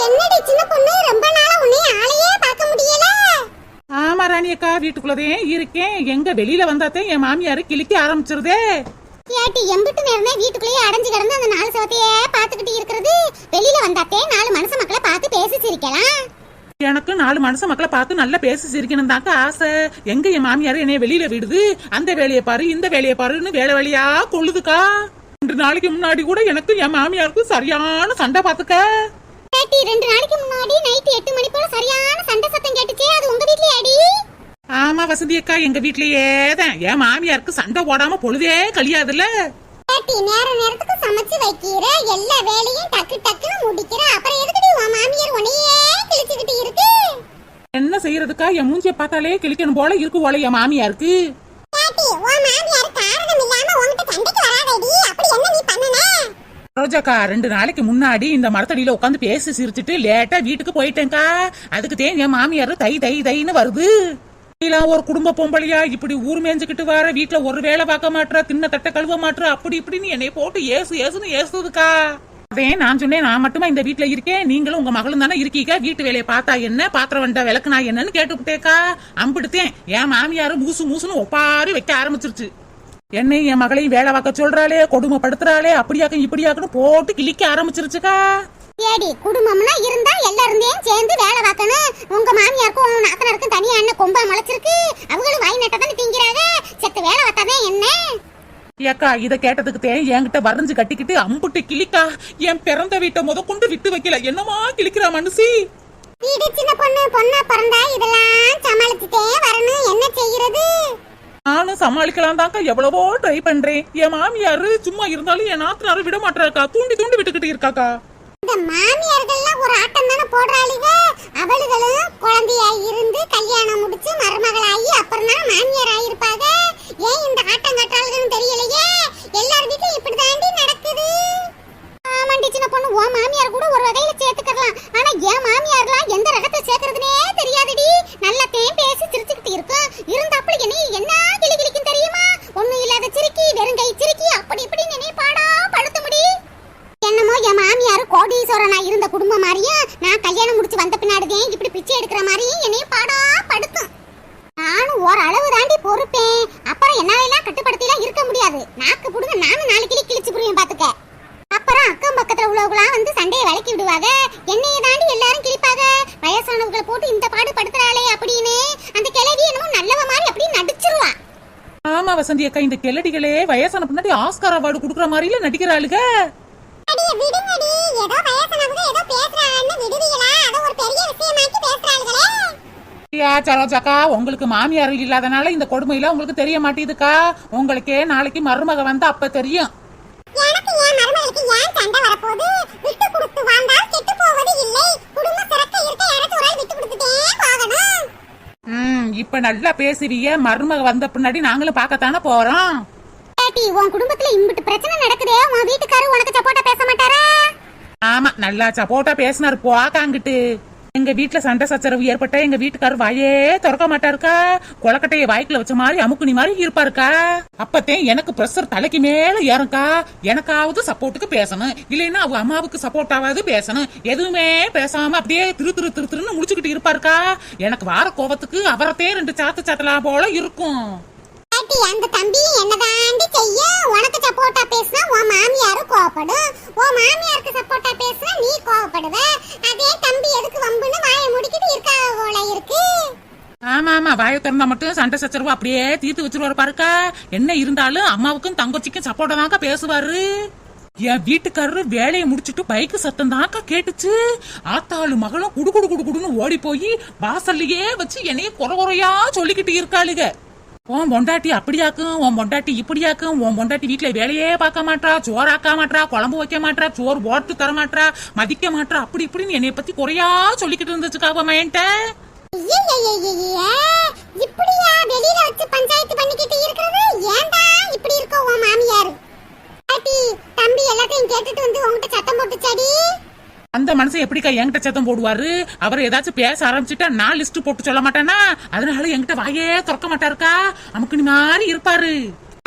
என்னடி சின்ன பொண்ணு, ரொம்ப நாளா உன்னை ஆளையே பார்க்க முடியல. ஆமா ராணி அக்கா, வீட்டுக்குள்ளதே இருக்கேன். எங்க வெளியில வந்தாத்தே என் மாமியாரு கிழிக்க ஆரம்பிச்சிருதே. ஏட்டி எம்பிட்டு நேரமே வீட்டுக்குள்ளேயே அடைஞ்சு கிடந்து அந்த நாலு சவத்தையே பாத்துக்கிட்டு இருக்கிறது. வெளியில வந்தாத்தே நாலு மனுஷ மக்களை பார்த்து பேசி சிரிக்கலாம். எனக்கு நாலு மனுஷ மக்களை பார்த்து நல்லா பேசி சிரிக்கணும் தாக்க ஆசை. எங்க என் மாமியாரு என்னைய வெளியில விடுது. அந்த வேலையை பாரு இந்த வேலையை பாருன்னு வேலை வழியா கொள்ளுதுக்கா. 2 நாளைக்கு முன்னாடி கூட எனக்கு என் மாமியாருக்கு சரியான சண்டை பாத்துக்க. 2 நாளைக்கு முன்னாடி நைட் 8 மணி போல சரியான சண்டை சத்தம் கேட்டுச்சே, அது உங்க வீட்லயே அடி? ஆமா வசந்தி அக்கா, எங்க வீட்லயே தான். என் மாமியாருக்கு சண்டை போடாம பொழுதே கழியாதுல்ல. நேரத்துக்கு சமைச்சு வைக்கிற, எல்லா வேலையும் டக்கு டக்குன்னு முடிக்கிற, அப்புறம் எதுக்குடி உன் மாமியார் உன்னையே கிழிச்சுக்கிட்டு இருக்கு? என்ன செய்யறதுக்கா, என் மூஞ்சிய பார்த்தாலே கிழிக்கணும் போல இருக்கு போல என் மாமியாருக்கு. ரோஜாக்கா, 2 நாளைக்கு முன்னாடி இந்த மரத்தடியில உட்காந்து பேசி சிரிச்சுட்டு லேட்டா வீட்டுக்கு போயிட்டேன்க்கா. அதுக்கு தேன் என் மாமியாரு தை தை தைன்னு வருது. ஒரு குடும்ப பொம்பளையா இப்படி ஊர் மேஞ்சுக்கிட்டு வர, வீட்டுல ஒரு வேலை பார்க்க மாட்டா, தின்ன தட்டை கழுவ மாட்டா, அப்படி இப்படின்னு என்னை போட்டு ஏசுன்னு ஏசுதுக்கா. அதே நான் சொன்னேன், நான் மட்டுமா இந்த வீட்டுல இருக்கேன், நீங்களும் உங்க மகளும் தானே இருக்கீங்க, வீட்டு வேலையை பார்த்தா என்ன, பாத்திரம் வந்தா விளக்குனா என்னன்னு கேட்டுக்கிட்டேக்கா. அம்பிடுத்தேன் என் மாமியாரு மூசுன்னு ஒப்பாரி வைக்க ஆரம்பிச்சிருச்சு. என்னை என் மகளையும் வேலை பார்க்க சொல்றாளே, கொடுமைப்படுத்துறாளே, அப்படியாக்கும் இப்படியாக்குன்னு போட்டு கிழிக்க ஆரம்பிச்சிருச்சுக்கா. ஏடி, குடும்பம்னா இருந்தா எல்லாரும் சேர்ந்து வேலை பார்க்கணும். உங்க மாமியாருக்கும் உங்க நாத்தனாருக்கும் தனியா என்ன கொம்பா முளைச்சிருக்கு? அவங்களும் வாய் நட்டதானே திங்கிறாங்க. செத்து வேலை பார்த்தாதே என்ன? ஏக்கா, இத கேட்டதுக்கு தேன் என்கிட்ட வரைஞ்சு கட்டிக்கிட்டு அம்புட்டு கிளிக்கா. என் பிறந்த வீட்டை கொண்டு விட்டு வைக்கல, என்னமா கிளிக்கிறா மனுஷி. வீடு சின்ன பொண்ணு, பொண்ணா பிறந்தா இதெல்லாம் சமாளிச்சுட்டே வரணும், என்ன செய்யறது? நானும் சமாளிக்கலாம் தாக்கா எவ்வளவோ ட்ரை பண்றேன். என் மாமியாரு சும்மா இருந்தாலும் என் நாத்தனாரு விட மாட்டாக்கா, தூண்டி விட்டுக்கிட்டு இருக்காக்கா. இந்த மாமியார்கள்லாம் ஒரு ஆட்டம் தானே போடுறாளுங்க. அவளுகளும் குழந்தையா இருந்து கல்யாணம் முடிச்சு மருமகளாகி அப்புறம் தான் மாமியார் ஆயிருப்பாங்க. ஏன் இந்த ஆட்டம் கட்டாளுன்னு தெரியலையே. எல்லார் வீட்லயும் இப்படி தாண்டி நடக்குது. ஆமாண்டி சின்ன பொண்ணு, உன் மாமியார் கூட ஒரு வகையில சேர்த்துக்கலாம். ஆனா என் மாமியார்லாம் எந்த ரகத்தை சேர்க்கறதுனே தெரியாதுடி. நல்லா தேன் பேசி சிரிச்சுக்கிட்டு இருக்கும். இருந்தாப்புல என்ன கிளிக்கும் தெரியுமா? ஒண்ணும் இல்லாத சிரிக்கி, வெறுங்கை சிரிக்கி, அப்படி இப்படி நினை பாடா படுத்த முடி. என்னமோ என் மாமியாரு கோடீஸ்வரனா இருந்த குடும்பம் மாதிரியும், நான் கல்யாணம் முடிச்சு வந்த பின்னாடிதான் இப்படி பிச்சை எடுக்கிற மாதிரியும் என்னைய பாடா படுத்தும். நானும் ஓரளவு தாண்டி பொறுப்பேன். அப்புறம் என்னாலாம் கட்டுப்படுத்திலாம் இருக்க முடியாது. நாக்கு புடுங்க நானும் 4 கிளி கிழிச்சு புரியும் பாத்துக்க. அப்புறம் அக்கம் பக்கத்துல உள்ளவங்களாம் வந்து சண்டையை விளக்கி விடுவாங்க. என்னைய தாண்டி எல்லாரும் கிழிப்பாங்க. வயசானவங்களை போட்டு இந்த பாடு படுத்துறாளே அப்படின்னு அந்த கிழவி என்னமோ நல்லவ மாதிரி அப்படின்னு நடிச்சிருவா. ஆமா வசந்தி அக்கா, இந்த கிளடிகளே வயசான பின்னாடி ஆஸ்கார் அவார்டு குடுக்கற மாதிரில நடிக்கிறாளுக. உங்களுக்கு மாமியார் இல்லாதனால இந்த கொடுமையில உங்களுக்கு தெரிய மாட்டேதுக்கா. உங்களுக்கே நாளைக்கு மருமக வந்தா அப்ப தெரியும். இப்ப நல்லா பேசுவீங்க. மருமக வந்த பின்னாடி நாங்களும் பாக்கத்தானே போறோம். உன் குடும்பத்துல இம்புட்டு பிரச்சனை நடக்குதே, உன் வீட்டுக்காரர் உனக்கு சப்போர்ட்டா பேச மாட்டாரா? ஆமா, நல்லா சப்போர்ட்டா பேசினாரு. போக்காங்கிட்டு எங்க வீட்டுல சண்டை சச்சரவு ஏற்பட்ட எங்க வீட்டுக்காரர் வாயே திறக்க மாட்டாருக்கா. கொலக்கட்டைய வாய்க்குல வச்ச மாதிரி அமுக்குனி மாதிரி இருப்பாருக்கா. அப்பத்தே எனக்கு பிரஷர் தலைக்கு மேல ஏறும்க்கா. எனக்காவது சப்போர்ட்டுக்கு பேசணும், இல்லைன்னா அவ அம்மாவுக்கு சப்போர்ட்டாவது பேசணும். எதுவுமே பேசாம அப்படியே திருன்னு முடிச்சுக்கிட்டு இருப்பாருக்கா. எனக்கு வார கோபத்துக்கு அவரத்தே 2 சாத்தலாம் போல இருக்கும். அந்த தம்பி என்னதாண்டி செய்ய? உனக்கு சப்போர்ட்டா பேசினா உன் மாமியாரு கோவப்படும், உன் மாமியாருக்கு சப்போர்ட்டா பேசினா நீ கோவப்படுவ. அதே தம்பி எதுக்கு வம்புன்னு வாயை முடிக்கிட்டு இருக்கா போல இருக்கு. ஆமா, வாயை திறந்தா மட்டும் சண்டை சச்சரவு அப்படியே தீர்த்து வச்சிருவாரு பாருக்கா. என்ன இருந்தாலும் அம்மாவுக்கும் தங்கச்சிக்கும் சப்போர்ட்டா தாக்கா பேசுவாரு. என் வீட்டுக்காரரு வேலையை முடிச்சுட்டு பைக்கு சத்தம் தாக்கா கேட்டுச்சு. ஆத்தாளு மகளும் குடுன்னு ஓடி போய் வாசல்லையே வச்சு என்னைய குறையா சொல்லிக்கிட்டு இருக்காளுக. உன் பொண்டாட்டி அப்படியாக்கும், உன் பொண்டாட்டி இப்படியாக்கும், உன் பொண்டாட்டி வீட்டுல வேலையே பார்க்க மாட்டா, சோறாக்க மாட்டா, குழம்பு வைக்க மாட்டா, சோறு போட்டு தர மாட்டா, மதிக்க மாட்டா, அப்படி இப்படின்னு என்னைய பத்தி குறையா சொல்லிக்கிட்டு இருந்துச்சுக்காவ மையன்ட்ட. இப்படியா வெளியில வச்சு பஞ்சாயத்து பண்ணிக்கிட்டு இருக்கிறது? ஏன்டா இப்படி இருக்கோ உன் மாமியார்? தம்பி எல்லாத்தையும் கேட்டுட்டு வந்து உங்ககிட்ட சத்தம் போட்டுச்சாடி. அந்த மனுஷன் எப்படிக்கா என்கிட்ட சத்தம் போடுவாரு? அவர் ஏதாச்சும் பேச ஆரம்பிச்சுட்டா நான் லிஸ்ட் போட்டு சொல்ல மாட்டேன்னா, அதனால என்கிட்ட வாயே திறக்க மாட்டாருக்கா. நமக்கு நீ மாதிரி இருப்பாரு.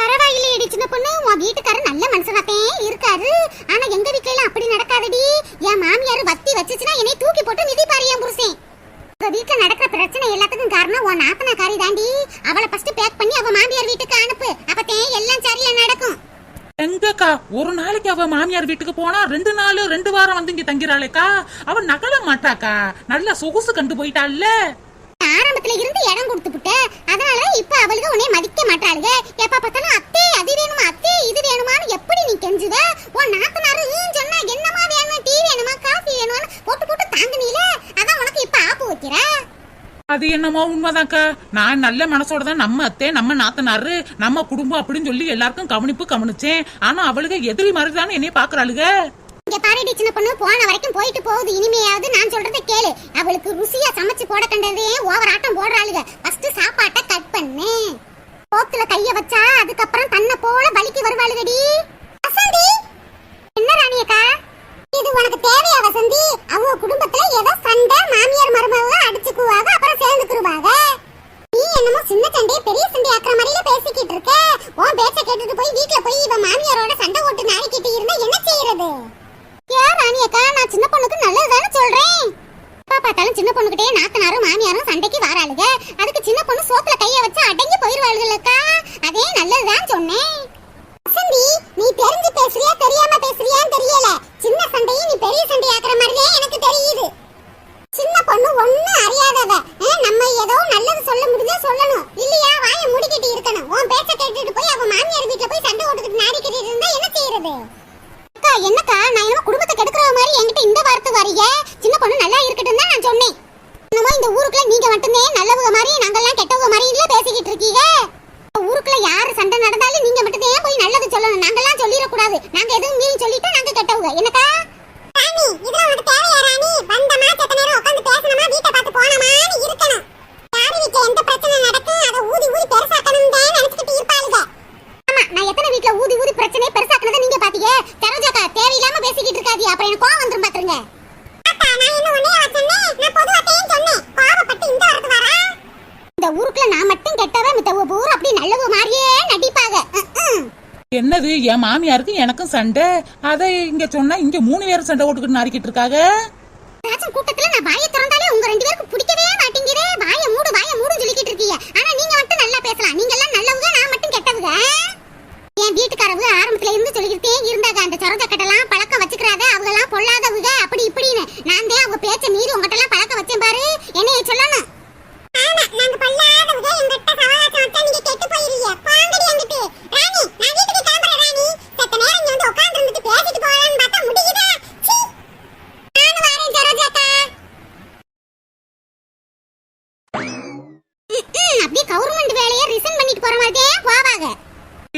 பரவாயில்லையடி சின்ன பொண்ணு, உன் வீட்டுக்காரர் நல்ல மனுஷனாத்தே இருக்காரு. ஆனா எங்க வீட்ல எல்லாம் அப்படி நடக்காதடி. என் மாமியாரு வத்தி வச்சுச்சுனா என்னை தூக்கி போட்டு மிதிப்பாரு என் புருஷன். உங்க வீட்ல நடக்கிற பிரச்சனை எல்லாத்துக்கும் காரணம் உன் நாத்தனாக்காரி தாண்டி. அவளை ஃபர்ஸ்ட் பேக் பண்ணி அவ மாமியார் வீட்டுக்கு அனுப்பு. அப்பதே எல்லாம் சரியா நடக்கும். எங்கக்கா ஒரு நாளைக்கு அவ மாமியார் வீட்டுக்கு போனா 2 நாள் 2 வாரம் வந்து இங்க தங்கிறாளேக்கா. அவ நகல மாட்டாக்கா, நல்ல சொகுசு கண்டு போயிட்டாள்ல. ஆரம்பத்துல இருந்து இடம் கொடுத்துப்புட்ட, அதனால இப்ப அவளுக்கு உன்னை மதிக்க மாட்டாளுங்க. எப்ப பார்த்தாலும் அத்தே அது வேணுமா அத்தே இது வேணுமான்னு எப்படி நீ கெஞ்சுவ? உன் நாத்தனாரு சொன்னா என்னமா வேணும், டீ வேணுமா காஃபி வேணுமான்னு போட்டு போட்டு தாங்குனீல, அதான் உனக்கு இப்ப ஆப்பு வைக்கிற. அது என்னமோ உண்மைதான்க்கா. நான் நல்ல மனசோட தான் நம்ம அத்தை நம்ம நாத்தனாரு நம்ம குடும்பம் அப்படின்னு சொல்லி எல்லாருக்கும் கவனிச்சேன். ஆனா அவளுக்கு எதிரி மாதிரிதானே என்னைய பாக்குறாளுங்க. இங்க பாருடி சின்ன பொண்ணு, போன வரைக்கும் போயிட்டு போகுது. இனிமையாவது நான் சொல்றதை கேளு. அவளுக்கு ருசியா சமைச்சு போட கண்டதே ஓவர் ஆட்டம் போடுறாளுங்க. ஃபர்ஸ்ட் சாப்பாட்டை கட் பண்ணு. போத்துல கைய வச்சா அதுக்கப்புறம் தன்னை போல வலிக்கு வருவாளுகடி. வசந்தி, என்ன ராணியக்கா இது உனக்கு தேவையா வசந்தி? அவங்க குடும்பத்துல ஏதோ சண்டை, மாமியார் மருமக அடிச்சுக்குவாங்க, அப்புறம் சேர்ந்துக்குருவாங்க. நீ என்னமோ சின்ன சண்டையை பெரிய சண்டை ஆக்குற மாதிரில பேசிக்கிட்டு இருக்க. உன் பேச்ச கேட்டுட்டு போய் வீட்டுல போய் இவ மாமியாரோட சண்டை ஓட்டு நாரிக்கிட்டு இருந்தா என்ன செய்யறது? ஏன் ராணியக்கா, நான் சின்ன பொண்ணுக்கு நல்லதுதானே சொல்றேன். அப்பா பார்த்தாலும் சின்ன பொண்ணுகிட்டே நாத்தனாரும் மாமியாரும் சண்டைக்கு வராளுங்க. அதுக்கு சின்ன பொண்ணு சோத்துல கைய வச்சு அடங்கி போயிருவாளுகளக்கா. அதே நல்லதுதான் சொன்னேன். வசந்தி, நீ தெரிஞ்சு பேசுறியா தெரியாம பேசுறியான்னு தெரியல. சின்ன சண்டையை நீ பெரிய சண்டை ஆக்குற மாதிரியே எனக்கு தெரியுது. சின்ன பொண்ணு ஒண்ணும் அறியாதவ. நம்ம ஏதோ நல்லது சொல்ல முடிஞ்சா சொல்லணும், இல்லையா வாயை மூடிக்கிட்டு இருக்கணும். உன் பேச்ச கேட்டுட்டு போய் அவ மாமியார் வீட்டுல போய் சண்டை ஓட்டுக்கிட்டு நாடிக்கிட்டு இருந்தா என்ன செய்யறது? அக்கா என்னக்கா, நான் என்னமோ குடும்பத்தை கெடுக்கிற மாதிரி என்கிட்ட இந்த வார்த்தை வரீங்க? சின்ன பொண்ணு நல்லா இருக்கட்டும் தான் நான் சொன்னேன். என்னமோ இந்த ஊருக்குள்ள நீங்க மட்டுமே நல்லவங்க மாதிரி நாங்கெல்லாம் கெட்டவங்க மாதிரி இல்ல பேசிக்கிட்டு இருக்கீங்க. ஊருக்குள்ள யாரு சண்டை நடந்தாலும் நீங்க மட்டும் ஏன் போய் நல்லது சொல்லணும்? நாங்கெல்லாம் சொல்லிட கூடாது. நாங்க எதுவும் மீறி சொல்லிட்டா நாங்க கெட்டவங்க. என்னக்கா ராணி, இதெல்லாம் உனக்கு தேவையா ராணி? வந்தமா செத்த நேரம் உட்கார்ந்து பேசணுமா, வீட்டை பார்த்து போனமான்னு இருக்கணும். யாரு வீட்ல எந்த பிரச்சனை நடக்கும் அதை ஊதி ஊதி பெருசாக்கணும் தான் நினைச்சிட்டு இருப்பாளுங்க. ஆமா, நான் எத்தனை வீட்ல ஊதி ஊதி பிரச்சனை பெருசாக்குனதை நீங்க பாத்தீங்க. சரோஜாக்கா தேவையில்லாம பேசிக்கிட்டு இருக்காதீங்க, அப்புறம் எனக்கு கோவம் வந்துரும் பாத்துருங்க. அக்கா நான் என்ன ஒண்ணே வச்சனே, நான் பொதுவாத்தையும் சொன்னேன். பாவப்பட்டு இந்த வரது வரா. இந்த ஊருக்குள்ள நான் மட்டும் கெட்டவ, மித்த ஊர் அப்படி நல்லவ மாதிரியே நடிப்பாங்க. என்னது என் மாமியாருக்கு எனக்கும் சண்டை, அதை இங்க சொன்னா இங்க 3 பேரும் சண்டை ஓட்டுக்கிட்டு நாரிக்கிட்டு இருக்காங்க. ராஜன் கூட்டத்துல நான் வாயை திறந்தாலே உங்க 2 பேருக்கு பிடிக்கவே மாட்டேங்குதே. வாயை மூடு சொல்லிக்கிட்டு இருக்கீங்க. ஆனா நீங்க மட்டும் நல்லா பேசலாம். நீங்க எல்லாம் நல்லவங்க, நான் மட்டும் கெட்டவங்க. என் வீட்டுக்காரவங்க ஆரம்பத்துல இருந்து சொல்லிக்கிட்டே இருந்தாங்க, அந்த சரோஜா கிட்டலாம் பழக்கம் வச்சுக்கிறாத, அவங்க எல்லாம் பொல்லாதவங்க அப்படி இப்படின்னு. நான் தான் அவங்க பேச்ச மீறி உங்ககிட்ட எல்லாம் பழக்கம் வச்சேன் பாரு. என்னைய சொல்லணும். ஆமா, நாங்க பொல்லாதவங்க. என்கிட்ட சவாலாசம் வச்சா நீங்க கெட்டு போயிருவீங்க. பாங்கடி அங்கிட்டு. ராணி, நான் வீட்டுக்கு கிளம்புறேன் ராணி. சத்த நேரம் இங்க வந்து உட்கார்ந்து இருந்துட்டு பேசிட்டு போகலாம்னு பார்த்தா முடியுதா? சீ, நானும் வரேன் சரோஜாக்கா. அப்படியே கவர்மெண்ட் வேலையை ரிசைன் பண்ணிட்டு போற மாதிரியே போவாங்க.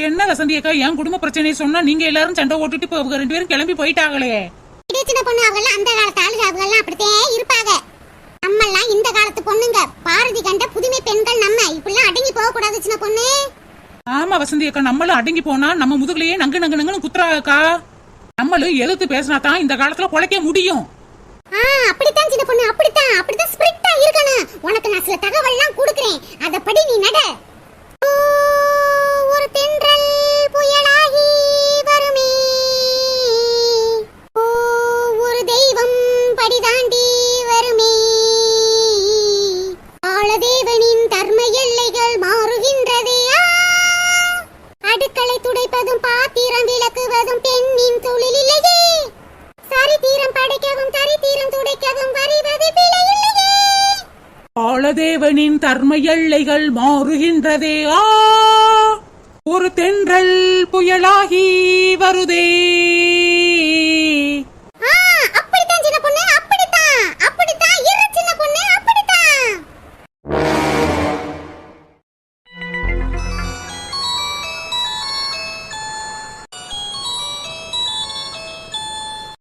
என்ன வசந்தி அக்கா, என் குடும்ப பிரச்சனையை சொன்னா நீங்க எல்லாரும் சண்டை ஓட்டுட்டு இப்ப அவங்க 2 பேரும் கிளம்பி போயிட்டாங்களே. சின்ன பொண்ணு அவங்கெல்லாம் அந்த காலத்து ஆளுங்க, அவங்கெல்லாம் அப்படித்தான் இருப்பாங்க. நம்மெல்லாம் இந்த காலத்து பொண்ணுங்க, பாரதி கண்ட புதுமை பெண்கள். நம்ம இப்படிலாம் அடங்கி போக கூடாது சின்ன பொண்ணு. ஆமா வசந்தி அக்கா, நம்மளும் அடங்கி போனா நம்ம முதுகுலயே நங்கு குத்துறாக்கா. நம்மளும் எதிர்த்து பேசினா தான் இந்த காலத்துல பொழைக்க முடியும். அப்படித்தான் சின்ன பொண்ணு, அப்படித்தான் ஸ்பிரிட்டா இருக்கணும். உனக்கு நான் சில தகவல்லாம் கொடுக்கிறேன், அதப்படி நீ நட. ஒரு தென்றல் புயலாகி வருமே, ஒரு தெய்வம் படிதாண்டி வருமே, ஆளதேவனின் தர்ம எல்லைகள் மாறுகின்றதே. அடுக்களை துடைப்பதும் பாத்திரம் விளக்குவதும் பெண்ணின் தொழில் இல்லையே. சரித்திரம் படைக்கவும் சரித்திரம் துடைக்கவும் வருவது பிழை இல்லையே. ஆளதேவனின் தர்ம எல்லைகள் மாறுகின்றதே. ஒரு தென்றல் புயலாகி வருதே. அப்படித்தான் சின்ன பொண்ணு, அப்படித்தான் இரு சின்ன பொண்ணு, அப்படித்தான்.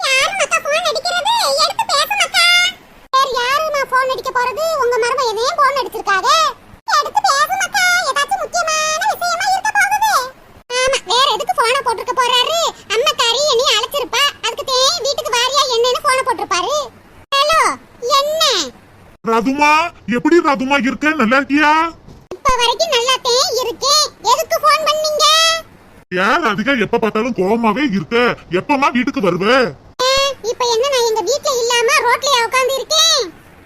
யாருமா போன் அடிக்கிறது? எடுத்து பேசுமாக்கா. வேற யாருமா போன் அடிக்க போறது? உங்க மருமக எதையும் போன் அடிச்சிருக்காங்க. எடுத்து பேசுமாக்கா, ஏதாச்சும் முக்கியமான விஷயமா இருக்க போகுது. ஆமா, வேற எதுக்கு போனை போட்டுக்க போறாரு? அம்மாக்காரி என்னை அழைச்சிருப்பா, அதுக்கு தேய் வீட்டுக்கு வாரியா என்னன்னு போனை போட்டிருப்பாரு. ஹலோ, என்ன ராதுமா, எப்படி ராதுமா இருக்க? நல்லா இருக்கியா? இப்ப வரைக்கும் நல்லாத்தே இருக்கேன். எதுக்கு போன் பண்ணீங்க? யார் அதிகா எப்ப பார்த்தாலும் கோவமாவே இருக்க? எப்பமா வீட்டுக்கு வருவ? இப்ப என்ன நான் எங்க வீட்ல இல்லாம ரோட்லயே உட்கார்ந்து இருக்கேன்?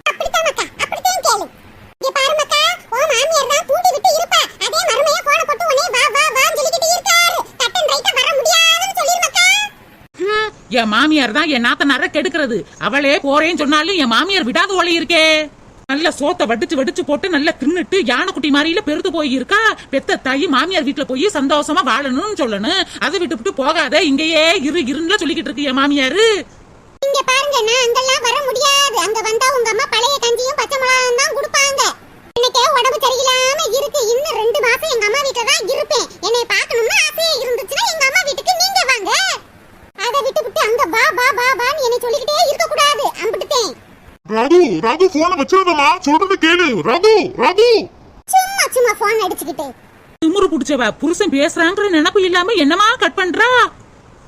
அப்படித்தான் மக்கா, அப்படித்தான் கேளு. இங்க பாரு மக்கா, ஓ மாமியார் தான் தூண்டி விட்டு இருப்பா. அதே மருமையா போன போட்டு உடனே வா வா வான்னு சொல்லிக்கிட்டு இருக்காரு. கட்டன் ரைட்டா வர முடியாதுன்னு சொல்லிரு மக்கா. என் மாமியார் தான் என் நாத்தனார கெடுக்கிறது. அவளே போறேன்னு சொன்னாலும் என் மாமியார் விடாத ஓலை இருக்கே. நல்ல சோத்தை வடிச்சு வடிச்சு போட்டு நல்லா தின்னுட்டு யானைக்குட்டி மாதிரில பெருத்து போய் இருக்கா. பெத்த தாயி மாமியார் வீட்டுல போய் சந்தோஷமா வாழணும்னு சொல்லணும். அதை விட்டு போகாத, இங்கேயே இருன்னு சொல்லிக்கிட்டு இருக்கு என் மாமியாரு. இங்க பாருங்க, நான் அங்கெல்லாம் வர முடியாது. அங்க வந்தா உங்க அம்மா பழைய கஞ்சியும் பச்சை மிளகாயும் தான் கொடுப்பாங்க. எனக்கே உடம்பு சரியில்லாம இருக்கு. இன்னும் 2 மாசம் எங்க அம்மா வீட்டுல தான் இருப்பேன். என்னை பார்க்கணும்னு ஆசையா இருந்துச்சுன்னா எங்க அம்மா வீட்டுக்கு நீங்க வாங்க. அதை விட்டு அங்க வா வா வா வான்னு என்னை சொல்லிக்கிட்டே இருக்க கூடாது. அம்பிட்டுட்டேன். ராது போன வச்சிருந்தமா, சொல்றது கேளு. ராது சும்மா போன் அடிச்சுக்கிட்டு திமுரு புடிச்சவ புருஷன் பேசுறாங்கிற நினைப்பு இல்லாம என்னமா கட் பண்றா?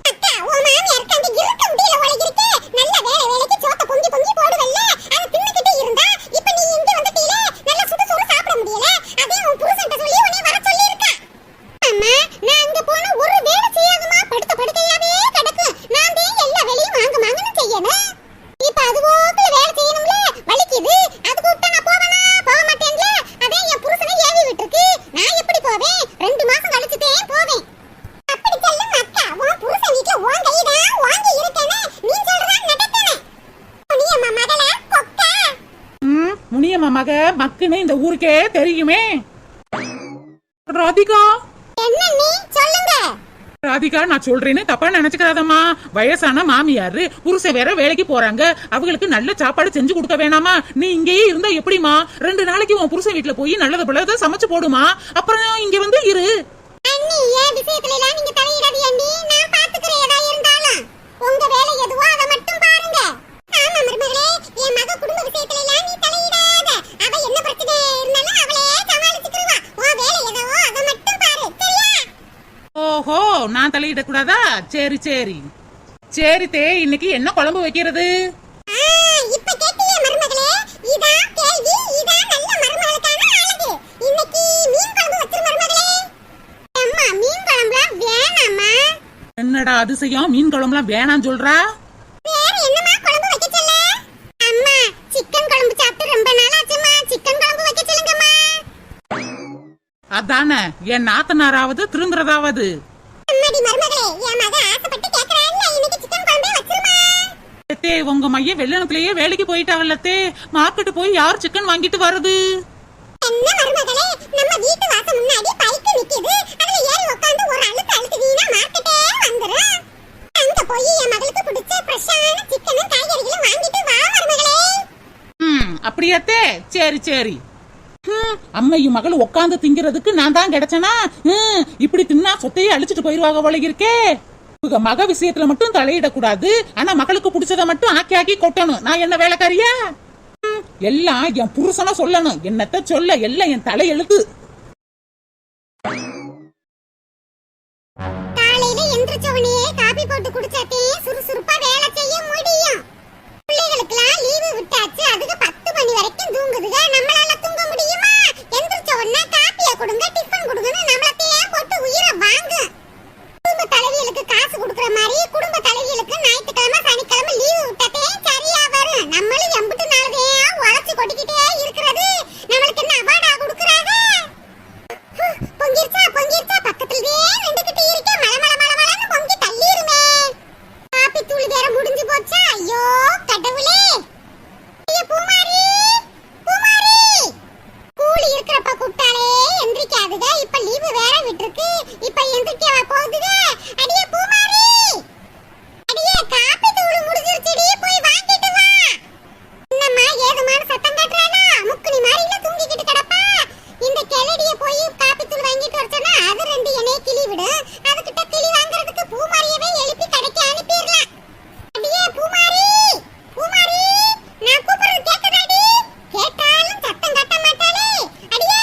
அக்கா, உன் மாமியாருக்கு அங்க இருக்க முடியல உலகிருக்கு. நல்ல வேலைக்கு சோத்த பொங்கி போடுவல்ல, அதை தின்னுக்கிட்டே இருந்தா இப்ப நீ இங்க வந்துட்டீல, நல்ல சுடு சோறு சாப்பிட முடியல. அதே உன் புருஷன்ட்ட சொல்லி உன்னை வர சொல்லி இருக்கா. அம்மா, நான் அங்க போன ஒரு வேலை செய்யாதுமா, படுக்கையாவே கிடக்கும். நான் தான் எல்லா வேலையும் வாங்கன்னு செய்யணும். இப்ப அது போக்குல வேலை செய்யணும்ல, வலிக்குது. அது கூப்பிட்டா நான் போவேனா? போக மாட்டேன்ல. அதே என் புருஷனை ஏவி விட்டுருக்கு. நான் எப்படி போவேன்? 2 மாசம் கழிச்சுட்டேன் போவேன். அப்படி சொல்லும் அக்கா, உன் புருஷன் வீட்டுல உன் கைதான் வாங்கி இருக்கேன்னு நீ சொல்றா நடக்கணும். முனியம்மா மகள கொக்கா. முனியம்மா மக மக்குன்னு இந்த ஊருக்கே தெரியுமே. ராதிகா, என்ன நீ சொல்லுங்க. ராதிகா, நான் சொல்றேன்னு தப்பா நினைச்சுக்காதம்மா. வயசான மாமியாரு, புருஷன் வேற வேலைக்கு போறாங்க. அவங்களுக்கு நல்ல சாப்பாடு செஞ்சு கொடுக்க வேணாமா? நீ இங்கேயே இருந்தா எப்படிமா? 2 நாளைக்கு உன் புருஷன் வீட்டுல போய் நல்லது பழத சமைச்சு போடுமா. அப்புறம் இங்க வந்து இரு. அண்ணி, என் விஷயத்துல எல்லாம் நீங்க தலையிடாதீங்க அண்ணி. நான் பாத்துக்கிறேன். ஏதா இருந்தாலும் உங்க வேலை எதுவோ அதை மட்டும் பாருங்க. ஆமா மருமகளே, என் மக குடும்ப விஷயத்துல எல்லாம் நீ தலையிடாத. அவ என்ன பிரச்சனை இருந்தாலும் அவளே சமாளிச்சுக்குவா. உன் வேலை எதுவோ அதை மட்டும் பாரு, சரியா? ஓஹோ, நான் தலையிட கூடாதா? சரி தே, இன்னைக்கு என்ன குழம்பு வைக்கிறது? இப்ப கேட்டியே மருமகளே, இதான் கேள்வி. இதான் நல்ல மருமகளுக்கான அழகு. இன்னைக்கு மீன் குழம்பு வச்சிரு மருமகளே. அம்மா, மீன் குழம்புலாம் வேணாம்மா. என்னடா அதிசயம், மீன் குழம்புலாம் வேணாம் சொல்றா? வேற என்னமா குழம்பு வைக்க சொல்ல? அம்மா, சிக்கன் குழம்பு சாப்பிட்டு ரொம்ப நாள் ஆச்சுமா. சிக்கன் குழம்பு வைக்க சொல்லுங்கம்மா. அதானே, என் நாத்தனாராவது திருங்குறதாவது. அம்மாடி மருமகளே, என் மக ஆசைப்பட்டு கேக்குறாள்ல, இன்னைக்கு சிக்கன் குழம்பே வச்சிருமா. தே, உங்க மைய வெள்ளனத்திலேயே வேலைக்கு போயிட்டாவல்லத்தே. மார்க்கெட்டு போய் யார் சிக்கன் வாங்கிட்டு வருது? என்ன மருமகளே, நம்ம வீட்டு வாசல் முன்னாடி பைக் நிக்குது. அதுல ஏறி உட்கார்ந்து ஒரு அழுத்தீனா மார்க்கெட்டே வந்துரும். அங்க போய் என் மகளுக்கு பிடிச்ச ஃப்ரெஷ்ஷான சிக்கனும் காய்கறிகளும் வாங்கிட்டு வா மருமகளே. அப்படியாத்தே? சரி. அம்மையும் மகளும் உட்காந்து திங்கிறதுக்கு நான் தான் கிடைச்சனா? இப்படி தின்னா சொத்தையே அழிச்சிட்டு போயிருவாங்க போல இருக்கே. மக விஷயத்துல மட்டும் தலையிடக்கூடாது. ஆனா மகளுக்கு பிடிச்சத மட்டும் ஆக்கி கொட்டணும். நான் என்ன வேலைக்காரியா? எல்லாம் என் புருஷனா சொல்லணும். என்னத்த சொல்ல, எல்லாம் என் தலையெழுத்து. காலையில எந்திரச்சவனே காபி போட்டு குடிச்சாதே சுறுசுறுப்பா வேலை செய்ய முடியும். பிள்ளைகளுக்குலாம் லீவு விட்டாச்சு, அதுக்கு 10 மணி வரைக்கும் தூங்குதுங்க. நம்மளால தூங்க முடியுமா? எந்திரச்ச உடனே காப்பிய கொடுங்க, டிஃபன் கொடுங்கன்னு நம்மளத்தையே போட்டு உயிரை வாங்கு. குடும்ப தலைவிகளுக்கு காசு கொடுக்கற மாதிரி குடும்ப தலைவிகளுக்கு ஞாயிற்றுக்கிழமை சனிக்கிழமை லீவு விட்டாதே சரியா வரும். நம்மளும் எம்பிட்டு நாளதே உழைச்சு கொட்டிக்கிட்டே இருக்கிறது. நம்மளுக்கு என்ன அவார்டா கொடுக்கறாங்க? பொங்கிருச்சா பக்கத்துலயே நின்னுக்கிட்டு இருக்க. மளமளன்னு பொங்கி தள்ளிருமே. காப்பி தூள் வேற முடிஞ்சு போச்சா? ஐயோ கடவுளே. பூமாரி கூலி இருக்கிறப்ப கூப்பிட்டாலே எந்திரிக்காதுங்க. இப்ப லீவு வேற விட்டுருக்கு. இப்ப எந்திரிக்கவா போகுதுங்க? அடியே பூமாரி, அடியே காப்பி தூள் முடிஞ்சிருச்சுடி, போய் வாங்கிட்டு வா. என்னம்மா ஏதுமான சத்தம் கட்டுறானா? முக்குனி மாதிரில தூங்கிக்கிட்டு கிடப்பா. இந்த கிளடிய போய் காப்பி தூள் வாங்கிட்டு வரச்சனா அது 2 எண்ணெய் கிளி விடும். அதுகிட்ட கிளி வாங்குறதுக்கு பூமாரியவே எழுப்பி கடைக்கு அனுப்பிடலாம். அடியே பூமாரி, நான் கூப்பிடுறது கேக்குதாடி? கேட்டாலும் சத்தம் கட்ட மாட்டாளே. அடியே,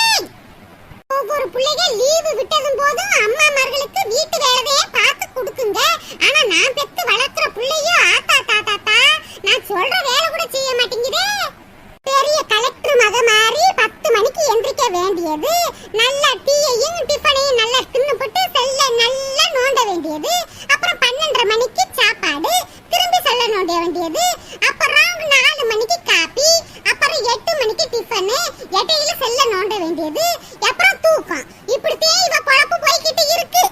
ஒவ்வொரு பிள்ளைங்க லீவு விட்டதும் போதும் அம்மா மார்களுக்கு வீட்டு வேலையே பார்த்து கொடுக்குங்க. ஆனா நான் பெத்து வளர்த்துற பிள்ளையோ ஆத்தா நான் சொல்ற வேலை கூட செய்ய மாட்டேங்குதே. பெரிய கலெக்டர் மக மாதிரி 10 மணிக்கு எந்திரிக்க வேண்டியது, நல்ல டீயையும் டிஃபனையும் நல்லா தின்னுபட்டு செல்ல நல்லா நோண்ட வேண்டியது, அப்புறம் 12:30 மணிக்கு சாப்பாடு, திரும்பி செல்ல நோண்ட அப்புறம் 4 மணிக்கு காபி, அப்புறம் 8 மணிக்கு டிஃபன், இடையில செல்ல நோண்ட வேண்டியது, அப்புறம் தூக்கம். இப்படியே இவ பொழப்பு போய்கிட்டு இருக்கு.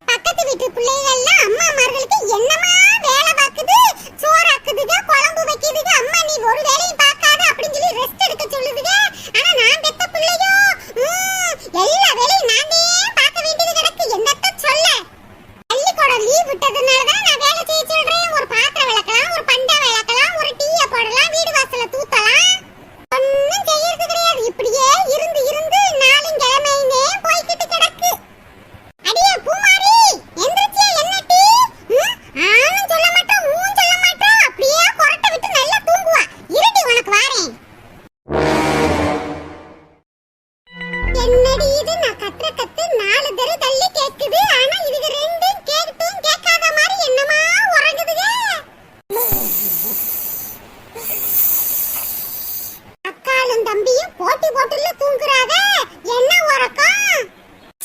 பக்கத்து வீட்டு பிள்ளைகள்லாம் அம்மாமார்களுக்கு என்னமா வேலை பார்க்குது, சோறாக்குதுங்க, குழம்பு வைக்குதுங்க, அம்மா நீ ஒரு வேலையும் பார்க்காத அப்படின்னு சொல்லி ரெஸ்ட் எடுக்க சொல்லுதுங்க. ஆனா நான் பெத்த பிள்ளையோ எல்லா வேலையும் நானே பார்க்க வேண்டியது கிடக்கு. என்னத்த சொல்ல, பள்ளிக்கூடம் லீவ் விட்டதுனால தான் நான் வேலை செய்ய சொல்றேன். ஒரு பாத்திரம் விளக்கலாம், ஒரு பண்டை விளக்கலாம், ஒரு டீயை போடலாம், வீடு வாசல தூத்தலாம். ஒன்னும் செய்யறது கிடையாது. இப்படியே இருந்து இருந்து நாளும் கிழமையினே போய்கிட்டு கிடக்கு. அடியே பூமாரி, எந்திரிச்சியா? என்ன டீ? ஆனும் சொல்ல மாட்டோம், ஊன் சொல்ல மாட்டோம், அப்படியே கொரட்டை விட்டு நல்லா தூங்குவா. இருடி உனக்கு வாரேன். என்னடி இது, நான் கத்துற கத்து 4 தடவை தள்ளி கேக்குது. ஆனா இதுக்கு ரெண்டும் கேட்டும் கேட்காத மாதிரி என்னமா உறங்குதுங்க. அக்காலும் தம்பியும் போட்டி போட்டுல தூங்குறாங்க. என்ன உறக்கம்?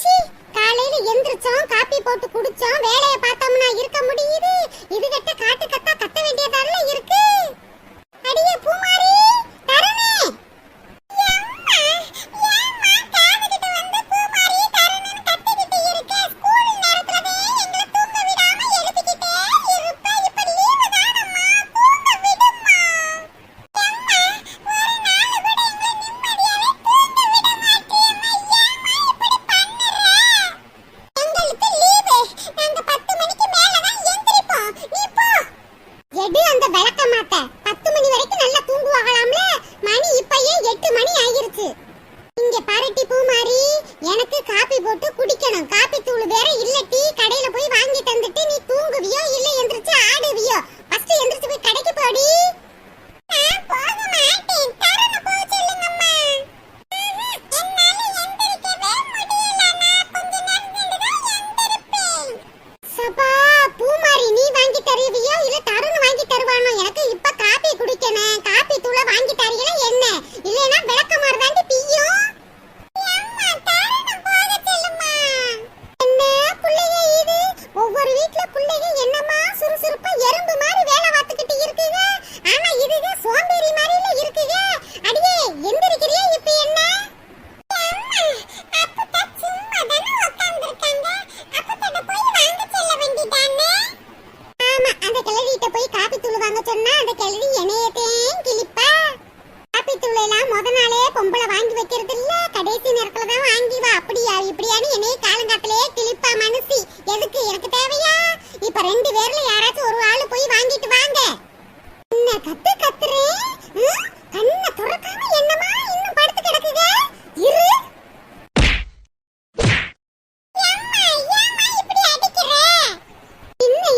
சீ, காலையில எந்திரிச்சோம், காப்பி போட்டு குடிச்சோம், வேலைய பார்த்தோம்னா இருக்க முடியுது. இது கட்ட காட்டு கத்தா கத்த வேண்டியதால இருக்கு. அடியே பூமாரி, தரணே. எடு அந்த விளக்க மாட்ட. 10 மணி வரைக்கும் நல்லா தூங்குவாங்களாம்ல. மணி இப்பயே 8 மணி ஆகிருச்சு. இங்க பாருட்டி பூமாரி, எனக்கு காபி போட்டு குடிக்கணும். காபி தூள் வேற இல்ல. டீ கடையில போய் வாங்கி தந்துட்டு நீ தூங்குவியோ இல்ல எந்திரிச்சு ஆடுவியோ? ஃபர்ஸ்ட் எந்திரிச்சு போய் கடைக்கு போடி. நான் போக மாட்டேன். தரன போக சொல்லுங்கம்மா. என்னால எந்திரிக்கவே முடியல. நான் கொஞ்ச நேரத்துல தான் எந்திரிப்பேன். சபா, பூமாரி நீ வாங்கி தருவியோ இல்ல தருண் வாங்கி தருவானோ? எனக்கு இப்ப காபி குடிக்கணும். காபி தூள வாங்கி தரீங்களா என்ன? இல்லனா விளக்க மாதிரி தாண்டி பியும். அம்மா தருண் போக சொல்லுமா. என்ன புள்ளைங்க இது? ஒவ்வொரு வீட்ல புள்ளைங்க என்னமா சுறுசுறுப்பா எறும்பு மாதிரி வேலை பார்த்துக்கிட்டு இருக்குங்க. ஆனா இதுங்க சோம்பேறி மாதிரில இருக்குங்க. அடியே எந்திரிக்கிறியா இப்ப என்ன? அம்மா அப்பா சும்மா தான உட்கார்ந்திருக்காங்க. அப்பா போய் வாங்க சொல்ல வேண்டியதானே? ஆமா, அந்த கிழவிட்ட போய் காபி தூள் வாங்க சொன்னா அந்த கிழவி என்னையத்தேன் கிளிப்பா. காபி தூள் எல்லாம் முத நாளே பொம்பளை வாங்கி வைக்கிறது இல்ல, கடைசி நேரத்துல தான் வாங்கி வா. அப்படியா இப்படியான்னு என்னைய காலங்காத்திலே கிளிப்பா மனுஷி. எதுக்கு? எனக்கு தேவையா? இப்ப 2 பேர்ல யாராச்சும் ஒரு ஆளு போய் வாங்கிட்டு வாங்க. என்ன கத்து கத்துறேன்? கண்ணை துறக்காம என்னமா இன்னும் படுத்து கிடக்குங்க? இரு.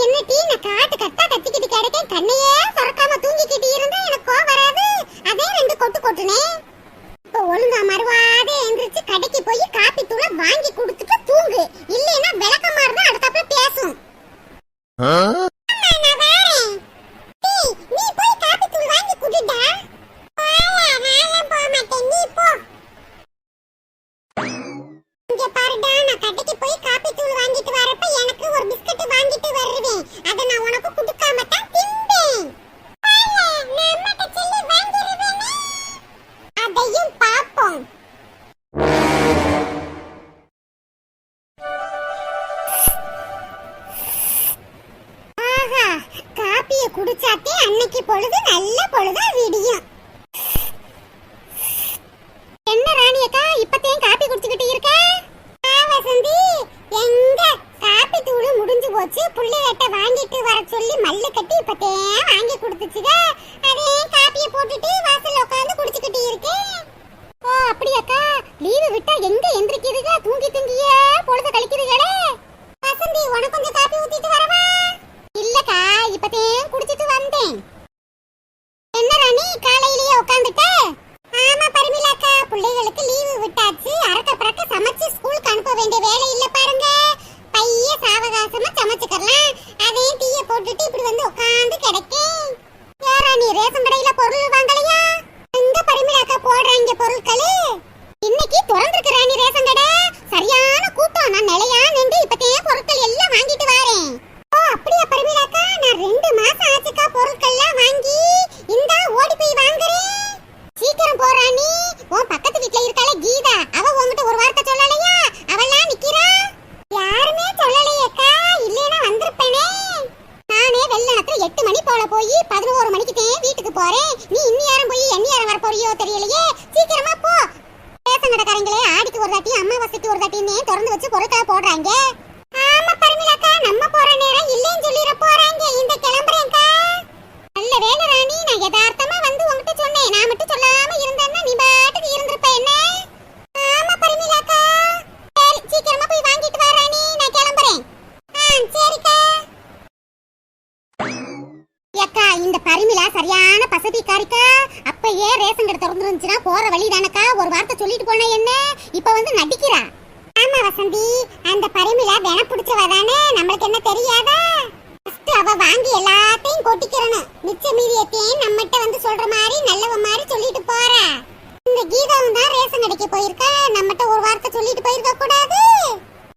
என்ன டீ, நான் காட்டு கத்தா கத்திக்கிட்டு கிடக்கேன். கண்ணையே திறக்காம தூங்கிக்கிட்டு இருந்தா எனக்கு கோவம் வராது. அதே 2 கொட்டு கொட்டுனே. இப்ப ஒழுங்கா மறுவாதே எந்திரிச்சு கடைக்கு போய் காப்பி தூளை வாங்கி கொடுத்துட்டு தூங்கு. இல்லைன்னா விளக்கமா இருந்தா அடுத்தாப்புல பேசும். நீ போய் காப்பி தூள் வாங்கி குடிடா. நான் போக மாட்டேன், நீ போ. இங்க பாருடா, நான் கடைக்கு போய் காபி தூள் வாங்கிட்டு வரப்ப எனக்கு ஒரு பிஸ்கட் வாங்கிட்டு வருவேன். அத நான் உனக்கு கொடுக்காம தான் திம்பேன். நான் அம்மாட்ட சொல்லி வாங்கிடுவேனே. அதையும் பாப்போம். ஆஹா, காபியை குடிச்சாத்தே அன்னைக்கு பொழுது நல்ல பொழுதா விடியும். என்ன ராணி அக்கா, இப்பத்தேன் காபி குடிச்சுக்கிட்டு இருக்க? வசந்தி, எங்க காபி தூள் முடிஞ்சு போச்சு. புள்ளைகிட்ட வாங்கிட்டு வர சொல்லி மல்லு கட்டி இப்பத்தேன் வாங்கி கொடுத்துச்சுங்க. அதே காபியை போட்டுட்டு வாசல்ல உட்கார்ந்து குடிச்சுக்கிட்டு இருக்கேன். ஓ அப்படியாக்கா, லீவு விட்டா எங்க எந்திரிக்குதுங்க? தூங்கி தூங்கியே பொழுத கழிக்குதுங்களே. வசந்தி, உனக்கு கொஞ்சம் காபி ஊத்திட்டு வரவா? இல்லக்கா, இப்பத்தேன் குடிச்சிட்டு வந்தேன். என்ன ராணி, காலையிலேயே உட்கார்ந்துட்ட? ஆமா பரிமளாக்கா, பிள்ளைகளுக்கு லீவு விட்டாச்சு. அரக்க பறக்க சமைச்சு ஸ்கூலுக்கு அனுப்ப வேண்டிய வேலை இல்ல பாருங்க. பைய சாவகாசமா சமைச்சுக்கலாம். அதையும் டீயை போட்டுட்டு இப்படி வந்து உட்கார்ந்து கிடக்கேன். யாரா நீ ரேஷன் கடையில பொருள் வாங்கலையா? எங்க பரிமளாக்கா போடுறாங்க பொருட்கள்? இன்னைக்கு திறந்திருக்கு ராணி ரேஷன் கடை. சரியான கூட்டம். நான் நிலையா நின்று இப்பத்தே பொருட்கள் எல்லாம் வாங்கிட்டு வரேன். ஓ அப்படியா பரிமளாக்கா, நான் 2 மாசம் ஆச்சுக்கா பொருட்கள் எல்லாம் வாங்கி. 11 மணிக்கு தான் வீட்டுக்கு போறேன். நீ இன்னியாரம் போய் எண்ணியாரம் வர போறியோ தெரியலையே. சீக்கிரமா போ. ரேஷன் கடைக்காரங்களே ஆடிக்கு ஒரு தாட்டி அமாவாசைக்கு ஒரு தாட்டின்னு திறந்து வச்சு பொருட்களை போடுறாங்க. ஆமா பர்மிளாக்கா, நம்ம போற நேரம் இல்லைன்னு சொல்லிட போறாங்க. இந்த கிளம்புறேன்க்கா. நல்ல வேலை ராணி, நான் யதார்த்தமா வந்து உன்கிட்ட சொன்னேன். நான் மட்டும் சொல்லாம இருந்தேன்னா நீ பாட்டுக்கு இருந்திருப்ப என்ன? ஆமா பர்மிளாக்கா. சரி சீக்கிரமா போய் வாங்கிட்டு வா ராணி, நான் கிளம்புறேன். சரிக்கா. ஏக்கா, இந்த பரிமிளா சரியான பசதிக்காரிக்கா. அப்பயே ரேஷன் கடை திறந்து இருந்துச்சுன்னா போற வழி தானக்கா ஒரு வார்த்தை சொல்லிட்டு போனா என்ன? இப்ப வந்து நடிக்கிறா. ஆமா வசந்தி, அந்த பரிமிளா வென பிடிச்சவ தானே, நம்மளுக்கு என்ன தெரியாதா? ஃபர்ஸ்ட் அவ வாங்கி எல்லாத்தையும் கொட்டிக்கிறணும். மிச்ச மீதியத்தையும் நம்மகிட்ட வந்து சொல்ற மாதிரி நல்லவ மாதிரி சொல்லிட்டு போறா. இந்த கீதாவும் தான் ரேஷன் கடைக்கு போயிருக்கா. நம்மகிட்ட ஒரு வார்த்தை சொல்லிட்டு போயிருக்க கூடாது.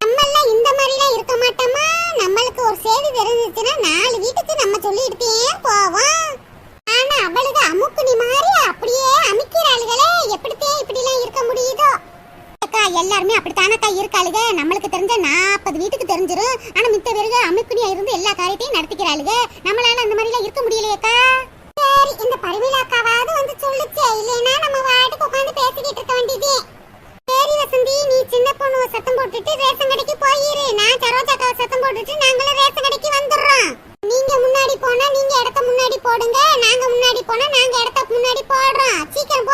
நம்மெல்லாம் இந்த மாதிரிலாம் இருக்க மாட்டோமா? நம்மளுக்கு ஒரு செய்தி தெரிஞ்சிச்சுன்னா 4 வீட்டுக்கு நம்ம சொல்லிட்டு போவோம். ஆனா அவளுக்கு அமுக்குனி மாதிரி அப்படியே அமுக்கிறாளுகளே. எப்படித்தான் இப்படிலாம் இருக்க முடியுதோ? அக்கா, எல்லாருமே அப்படித்தானக்கா இருக்காளுக. நம்மளுக்கு தெரிஞ்ச 40 வீட்டுக்கு தெரிஞ்சிரும். ஆனா மித்த பேருக்கு அமுக்குனியா இருந்து எல்லா காரியத்தையும் நடத்திக்கிறாளுக. நம்மளால அந்த மாதிரிலாம் இருக்க முடியலையேக்கா. சரி, இந்த பரிவிழாக்காவது வந்து சொல்லுச்சே, இல்லைன்னா நம்ம வாட்டுக்கு உட்காந்து பேசிக்கிட்டு இருக்க வேண்டியதே. சரி வசந்தி, நீ சின்ன பொண்ணு சத்தம் போட்டுட்டு ரேஷன் கடைக்கு போயிரு. நான் சரோஜாக்காவை சத்தம் போட்டுட்டு நாங்களும் ரேஷன் கடைக்கு வந்துடுறோம். நீங்க முன்னாடி போனா நீங்க இடத்த முன்னாடி போடுங்க, நாங்க முன்னாடி போனா நாங்க இடத்த முன்னாடி போடுறோம். சீக்கிரம்